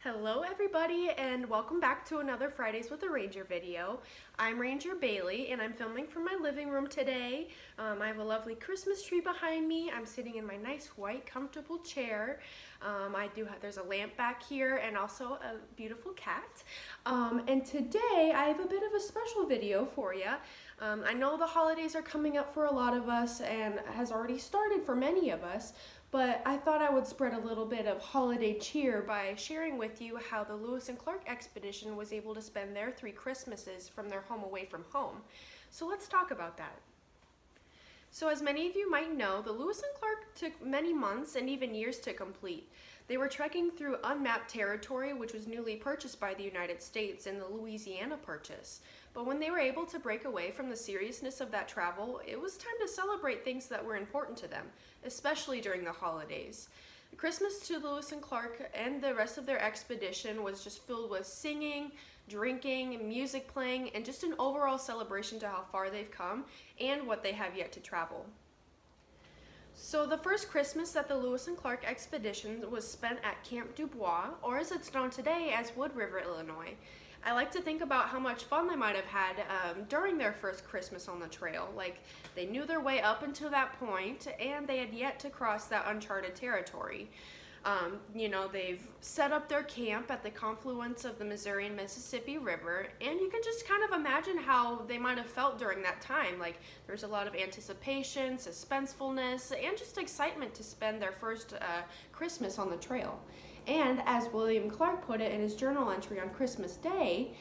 Hello everybody and welcome back to another Fridays with a Ranger video. I'm Ranger Bailey and I'm filming from my living room today. I have a lovely Christmas tree behind me. I'm sitting in my nice white comfortable chair. There's a lamp back here and also a beautiful cat. And today I have a bit of a special video for you. I know the holidays are coming up for a lot of us and has already started for many of us. But I thought I would spread a little bit of holiday cheer by sharing with you how the Lewis and Clark expedition was able to spend their 3 Christmases from their home away from home. So let's talk about that. So as many of you might know, the Lewis and Clark took many months and even years to complete. They were trekking through unmapped territory which was newly purchased by the United States in the Louisiana Purchase. But when they were able to break away from the seriousness of that travel, it was time to celebrate things that were important to them, especially during the holidays. Christmas to Lewis and Clark and the rest of their expedition was just filled with singing, drinking, music playing, and just an overall celebration to how far they've come and what they have yet to travel. So the first Christmas that the Lewis and Clark expedition was spent at Camp Dubois, or as it's known today as Wood River, Illinois. I like to think about how much fun they might have had during their first Christmas on the trail. Like, they knew their way up until that point, and they had yet to cross that uncharted territory. They've set up their camp at the confluence of the Missouri and Mississippi River, and you can just kind of imagine how they might have felt during that time. Like, there's a lot of anticipation, suspensefulness, and just excitement to spend their first Christmas on the trail. And as William Clark put it in his journal entry on Christmas Day,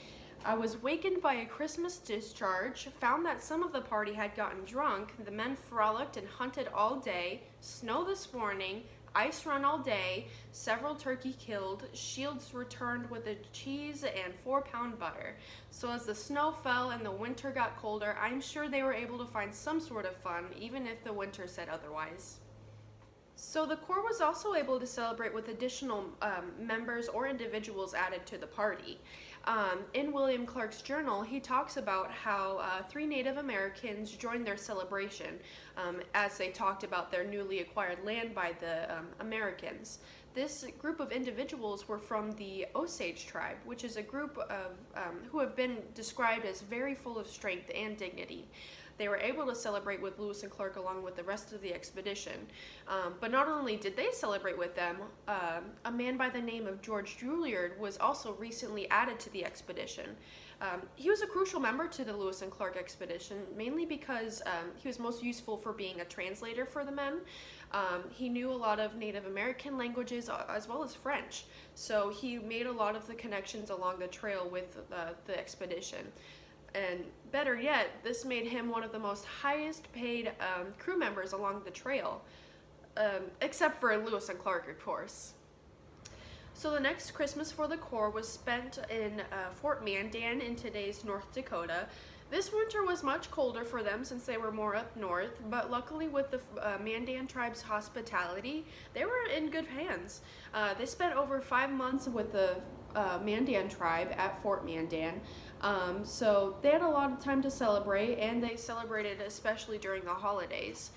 I was wakened by a Christmas discharge, found that some of the party had gotten drunk, the men frolicked and hunted all day, snow this morning, ice run all day, several turkey killed, shields returned with a cheese and 4-pound butter. So as the snow fell and the winter got colder, I'm sure they were able to find some sort of fun, even if the winter said otherwise. So the Corps was also able to celebrate with additional members or individuals added to the party. In William Clark's journal, he talks about how 3 Native Americans joined their celebration as they talked about their newly acquired land by the Americans. This group of individuals were from the Osage tribe, which is a group of who have been described as very full of strength and dignity. They were able to celebrate with Lewis and Clark along with the rest of the expedition. But not only did they celebrate with them, a man by the name of George Juilliard was also recently added to the expedition. He was a crucial member to the Lewis and Clark expedition, mainly because he was most useful for being a translator for the men. He knew a lot of Native American languages as well as French, so he made a lot of the connections along the trail with the expedition. And better yet, this made him one of the most highest paid crew members along the trail, except for Lewis and Clark, of course. So the next Christmas for the Corps was spent in Fort Mandan in today's North Dakota. This winter was much colder for them since they were more up north, but luckily with the Mandan tribe's hospitality, they were in good hands. They spent over 5 months with the Mandan tribe at Fort Mandan, so they had a lot of time to celebrate, and they celebrated especially during the holidays.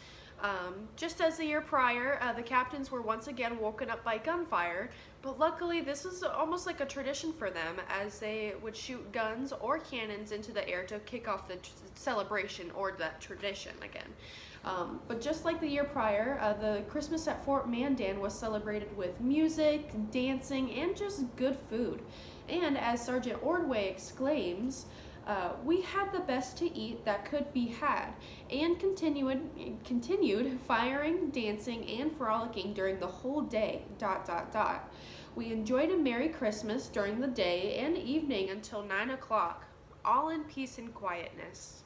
Just as the year prior, the captains were once again woken up by gunfire, but luckily this was almost like a tradition for them, as they would shoot guns or cannons into the air to kick off the celebration or that tradition again. But just like the year prior, the Christmas at Fort Mandan was celebrated with music, dancing, and just good food. And as Sergeant Ordway exclaims, we had the best to eat that could be had, and continued firing, dancing, and frolicking during the whole day, ... We enjoyed a Merry Christmas during the day and evening until 9 o'clock, all in peace and quietness.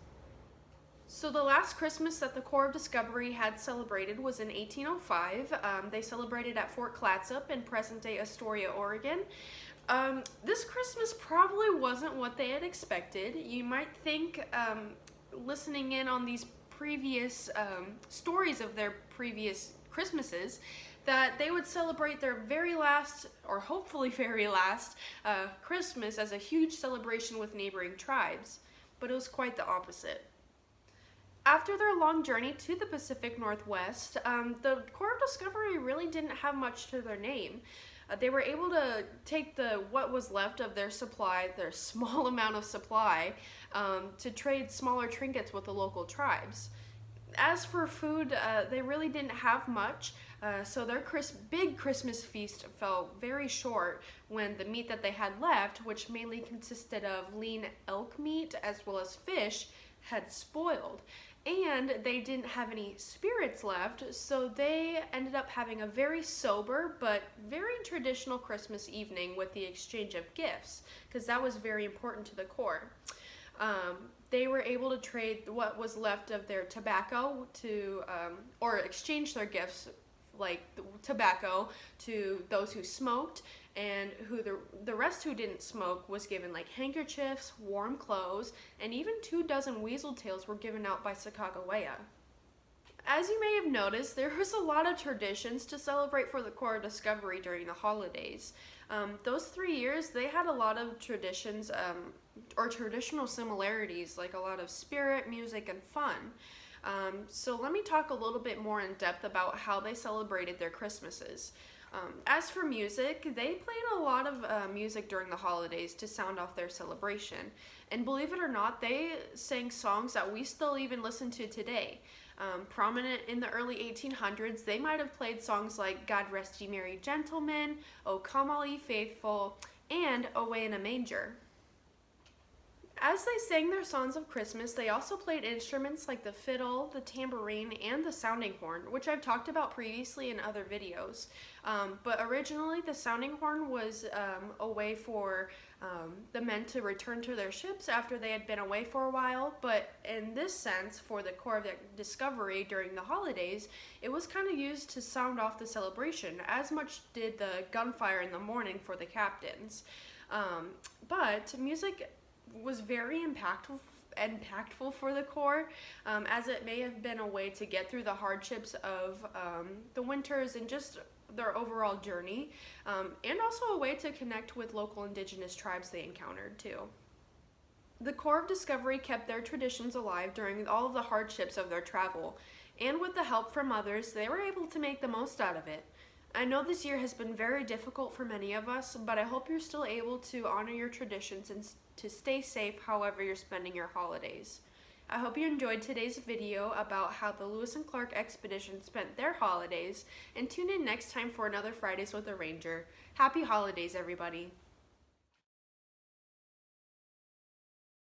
So the last Christmas that the Corps of Discovery had celebrated was in 1805. They celebrated at Fort Clatsop in present-day Astoria, Oregon. This Christmas probably wasn't what they had expected. You might think, listening in on these previous stories of their previous Christmases, that they would celebrate their very last, or hopefully very last, Christmas as a huge celebration with neighboring tribes, but it was quite the opposite. After their long journey to the Pacific Northwest, the Corps of Discovery really didn't have much to their name. They were able to take what was left of their supply, their small amount of supply, to trade smaller trinkets with the local tribes. As for food, they really didn't have much, so their big Christmas feast fell very short when the meat that they had left, which mainly consisted of lean elk meat as well as fish, had spoiled. And they didn't have any spirits left, so they ended up having a very sober but very traditional Christmas evening with the exchange of gifts, because that was very important to the Corps. They were able to trade what was left of their tobacco to, or exchange their gifts, like tobacco, to those who smoked, and the rest who didn't smoke was given like handkerchiefs, warm clothes, and even 24 weasel tails were given out by Sacagawea. As you may have noticed, there was a lot of traditions to celebrate for the Corps of Discovery during the holidays. Those 3 years, they had a lot of traditions or traditional similarities, like a lot of spirit, music, and fun. So let me talk a little bit more in depth about how they celebrated their Christmases. As for music, they played a lot of music during the holidays to sound off their celebration. And believe it or not, they sang songs that we still even listen to today. Prominent in the early 1800s, they might have played songs like God Rest Ye Merry Gentlemen, O Come All Ye Faithful, and Away in a Manger. As they sang their songs of Christmas, they also played instruments like the fiddle, the tambourine, and the sounding horn, which I've talked about previously in other videos. But originally, the sounding horn was a way for the men to return to their ships after they had been away for a while. But in this sense, for the Corps of Discovery during the holidays, it was kind of used to sound off the celebration, as much did the gunfire in the morning for the captains. But music was very impactful for the Corps, as it may have been a way to get through the hardships of the winters and just their overall journey, and also a way to connect with local indigenous tribes they encountered too. The Corps of Discovery kept their traditions alive during all of the hardships of their travel, and with the help from others, they were able to make the most out of it. I know this year has been very difficult for many of us, but I hope you're still able to honor your traditions and to stay safe however you're spending your holidays. I hope you enjoyed today's video about how the Lewis and Clark expedition spent their holidays, and tune in next time for another Fridays with a Ranger. Happy holidays, everybody!